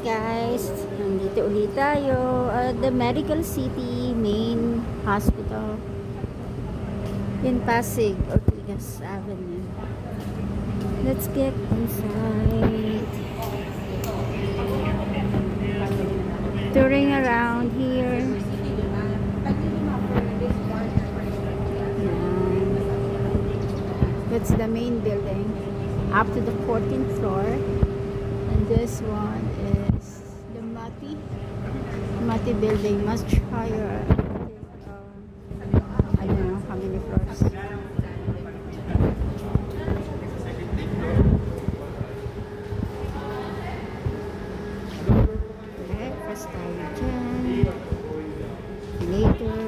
guys, nandito ulit tayo at the Medical City Main Hospital in Pasig, Ortigas Avenue. Let's get inside. Touring around here. That's the main building up to the 14th floor. And this one is the Mati building, much higher. I don't know how many floors. Breakfast tayo dyan. Later.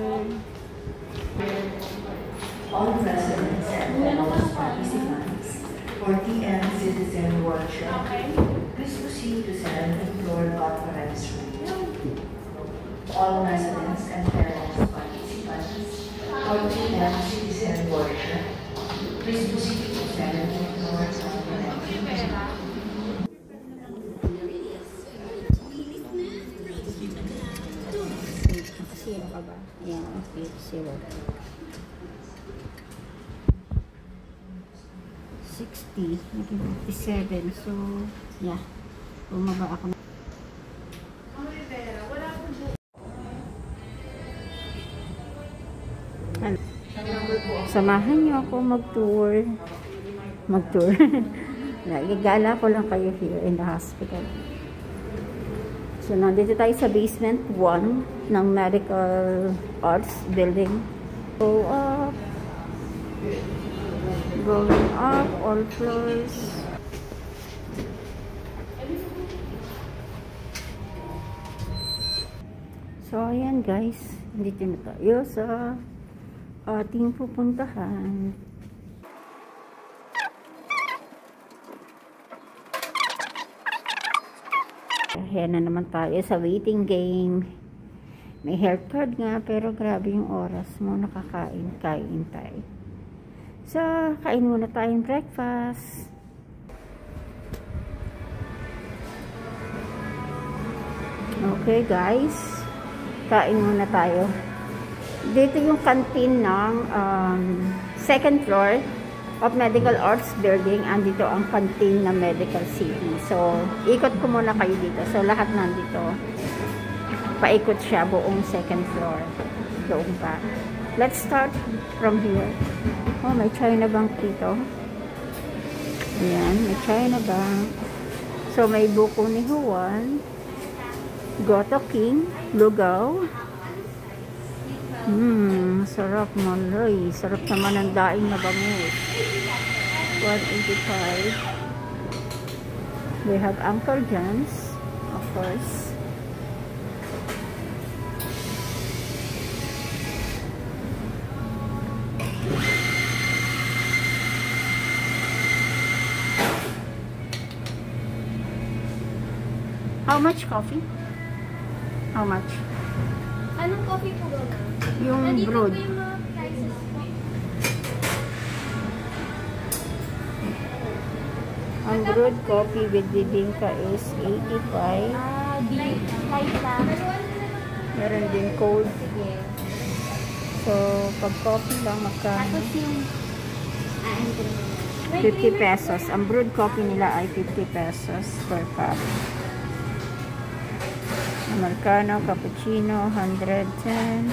All residents and all participants for TN Citizen Workshop. Please proceed to 7th floor conference room. All residents and fellow participants for TN Citizen Workshop. Please proceed to 7th floor conference room. Zero ka ba? Ayan, 0. 60, naging 57. So, yeah. Bumaba ako. Samahan niyo ako mag-tour. Nagigala ko lang kayo here in the hospital. So, nandito tayo sa basement 1 ng Medical Arts Building. Go up. Going up all floors. So, ayan guys. Dito na tayo sa ating pupuntahan. Ayan na naman tayo sa waiting game. May health card nga, pero grabe yung oras mo. Nakakain tayo. So, kain muna tayong breakfast. Okay guys, kain muna tayo. Dito yung canteen ng second floor of Medical Arts Building. Andito ang canteen ng Medical City. So, ikot ko muna kayo dito. So, lahat nandito. Paikot siya buong second floor. Doon pa. Let's start from here. Oh, may China Bank dito. Ayan, may China Bank. So, may buko ni Juan. Goto King. Lugaw. Sarap maloy. Sarap naman ang daing na bangus. 185. We have Uncle John's, of course. How much coffee? How much? Anong coffee po ba? Yung Nandito brewed. po yung mga prices po. Ang brewed coffee with bibingka is 85. Light lang. Meron din cold. Sige. So, pag coffee lang, magkano? Tapos yung... 50 pesos. Ang brewed coffee nila ay 50 pesos per cup. Americano, cappuccino, 110.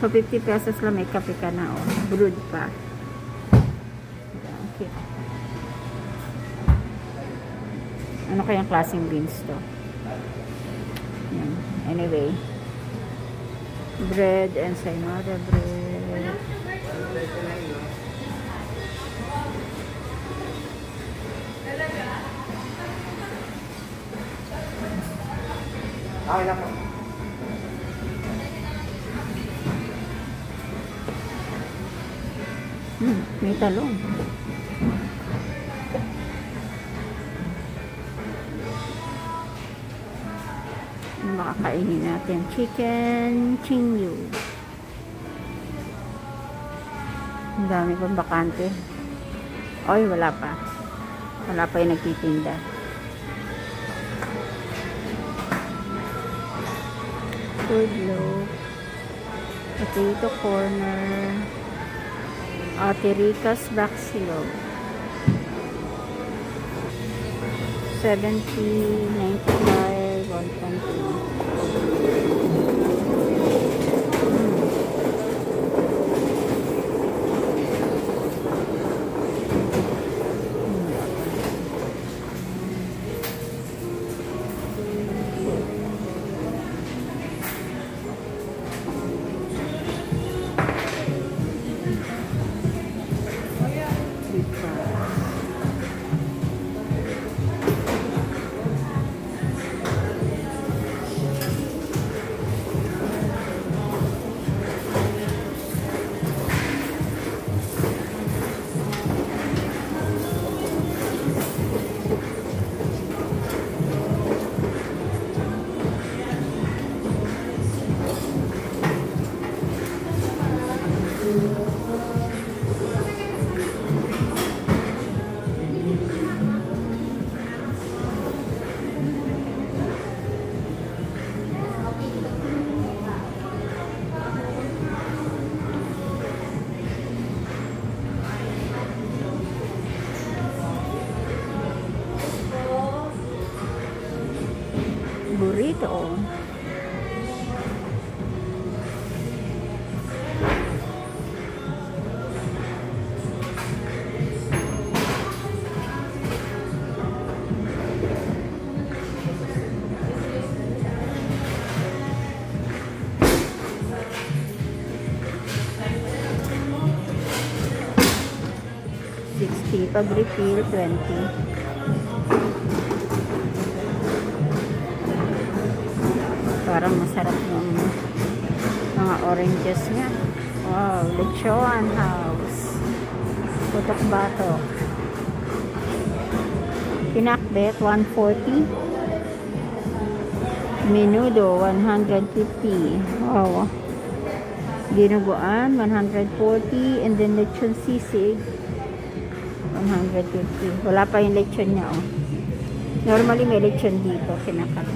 So, 50 pesos lang may kape ka na. Oh. Brewed pa. Okay. Ano kayang klaseng beans to? Yan. Anyway. Bread and ensaymada bread. Okay na po. May talong. Ano makakainin natin? Chicken chinyu. Ang dami pang bakante. Oy, wala pa. Wala pa yung nagtitinda. Food loaf. Potato corner. Ate Rica's Baxilog. 70, 95, 120. Burrito. Pag refill, 20. Parang masarap yung mga oranges niya. Wow, Lechon House. Putok batok. Pinakbet, 140. Menudo, 150. Wow. Dinuguan, 140. And then lechon sisig, 150. Wala pa yung lechon niya, oh. Normally may lechon dito, kinakat.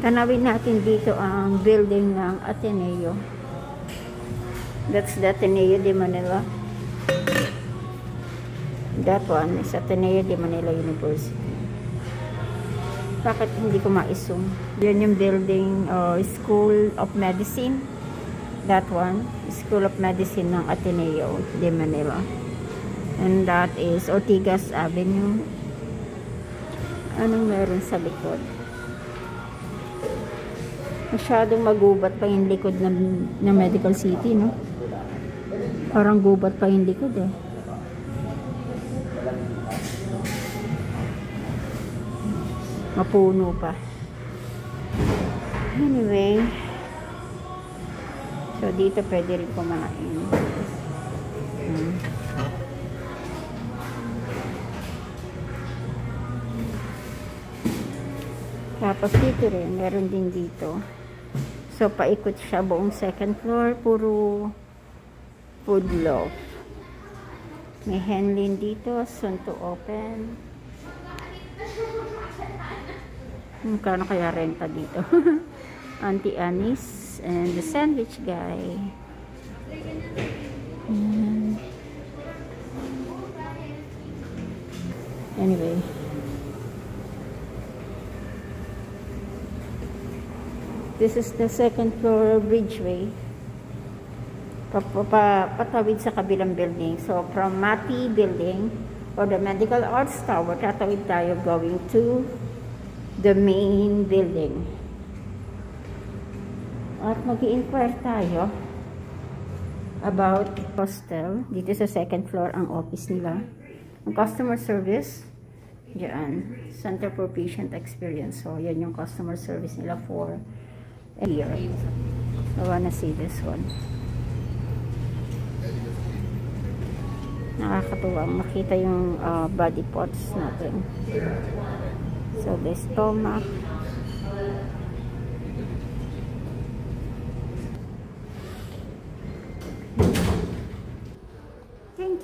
Tanawin natin dito ang building ng Ateneo. That's the Ateneo de Manila. That one is Ateneo de Manila University. Bakit hindi ko ma-zoom? Yan yung building School of Medicine. That one, School of Medicine ng Ateneo de Manila. And that is Ortigas Avenue. Anong meron sa likod? Masyadong magubat pa yung likod ng Medical City, no? Parang gubat pa yung likod, eh. Mapuno pa. Anyway, so dito pwede rin kumain. Tapos dito rin, meron din dito. So, paikot siya buong second floor. Puro food loaf. May Henlin dito. Soon to open. Kano kaya renta dito? Auntie Annie's and the sandwich guy. Anyway. This is the second floor bridgeway. Patawid sa kabilang building. So, from Mati building or the Medical Arts Tower, tatawid tayo going to the main building. At mag-i-inquire tayo about hostel. Dito sa second floor ang office nila. Ang customer service, diyan. Center for Patient Experience. So, yan yung customer service nila for a year. I wanna see this one. Nakakatuwa makita yung body parts natin. So the stomach,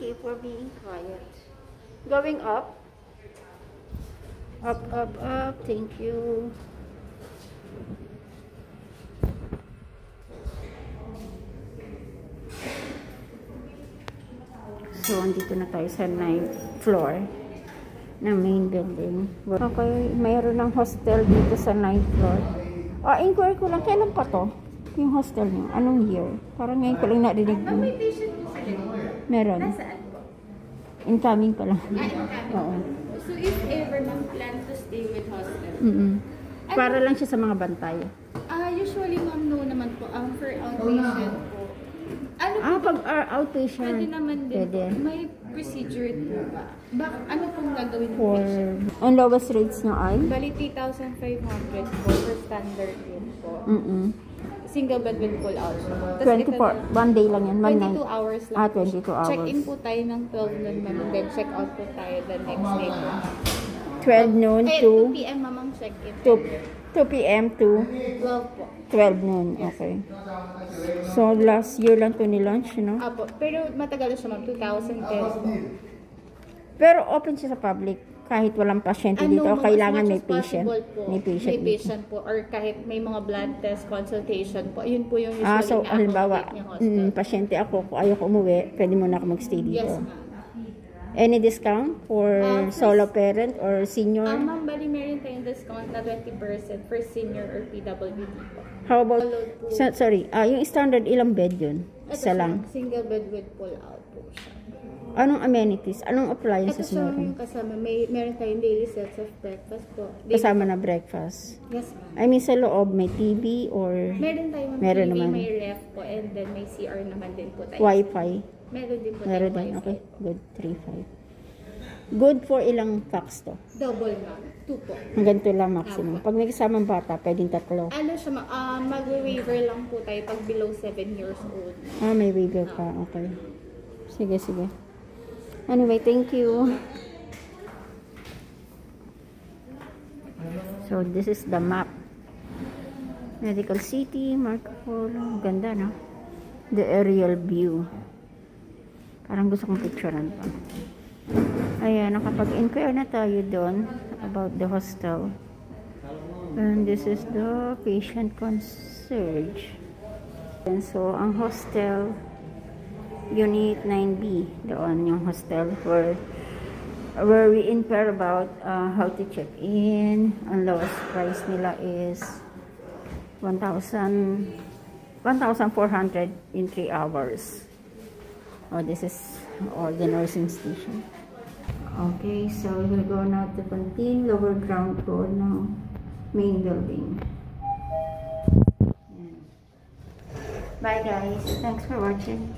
Sorry for being quiet. Going up. Up, up, up. Thank you. So, andito na tayo sa 9th floor ng main building. Okay, mayroon ng hostel dito sa 9th floor. Inquire ko lang, kailan pa to? Yung hostel niyo. Anong year? Parang ngayon ko lang narinig. May patient po sa Meron. Nasaan po? Incoming pa lang. Incoming. Oo. So if ever ma'am plan to stay with hostel? Para lang siya sa mga bantay. Usually ma'am no naman po. For outpatient po. Ano po? Pag outpatient. Pwede naman din Pwede. po. May procedure po ba? Ano pong gagawin ng For, patient? ang lowest rates niya ay? Bali 3,500 po for standard room po. Single bed with pull out. 24, one day lang yan, one 22 night. hours lang. 22 hours. Check-in po tayo ng 12 noon ma'am. Then check out po tayo the next day po. 12 noon to 2 p.m. ma'am ang check-in. 2 p.m. to 12 po. 12 noon. Okay. So, last year lang to ni-launch, no? Apo. Pero matagal na siya ma'am. 2010 po. Pero open siya sa public. Kahit walang pasyente dito, As kailangan much may as patient. possible po. May patient. May patient po. Or kahit may mga blood test, consultation po. Yun po yung usually So, halimbawa, na-accommodate niyang hostel. pasyente ako, kung ayaw ko umuwi, pwede mo na ako magstay dito. Yes ma'am. Any discount for solo parent or senior? Ma'am, bali meron tayong discount na 20% for senior or PWD po. How about, Followed po. sorry, yung standard ilang bed yun? Isa lang. Single bed with pull out po siya. Anong amenities? Anong Ito appliances siya meron? yung kasama. Meron tayong daily sets of breakfast po. Kasama na breakfast. Yes ma'am. I mean, sa loob, may TV or Meron tayong Meron TV, naman. may ref po, and then may CR naman din po tayo. Wi-Fi? Meron din po Meron tayong din. Wi-Fi Okay, po. good. 3.5. Good for ilang packs to? Double ma'am. 2 po. Hanggang 2 lang maximum. Pag may kasamang bata, pwedeng 3. Ano siya ma'am, mag-waiver lang po tayo pag below 7 years old. May waiver pa. Okay. Sige, sige. Anyway, thank you. So, this is the map. Medical City, Marco Polo. Ganda, no? The aerial view. Parang gusto kong picturean pa. Ayan, nakapag-inquire na tayo doon about the hostel. And this is the patient concierge. And so, ang hostel, Unit 9B, doon yung hostel where we inquire about how to check in. Ang lowest price nila is 1,400 in 3 hours. This is all the nursing station. Okay, so we'll go now to canteen, lower ground floor ng main building. Bye guys, thanks for watching.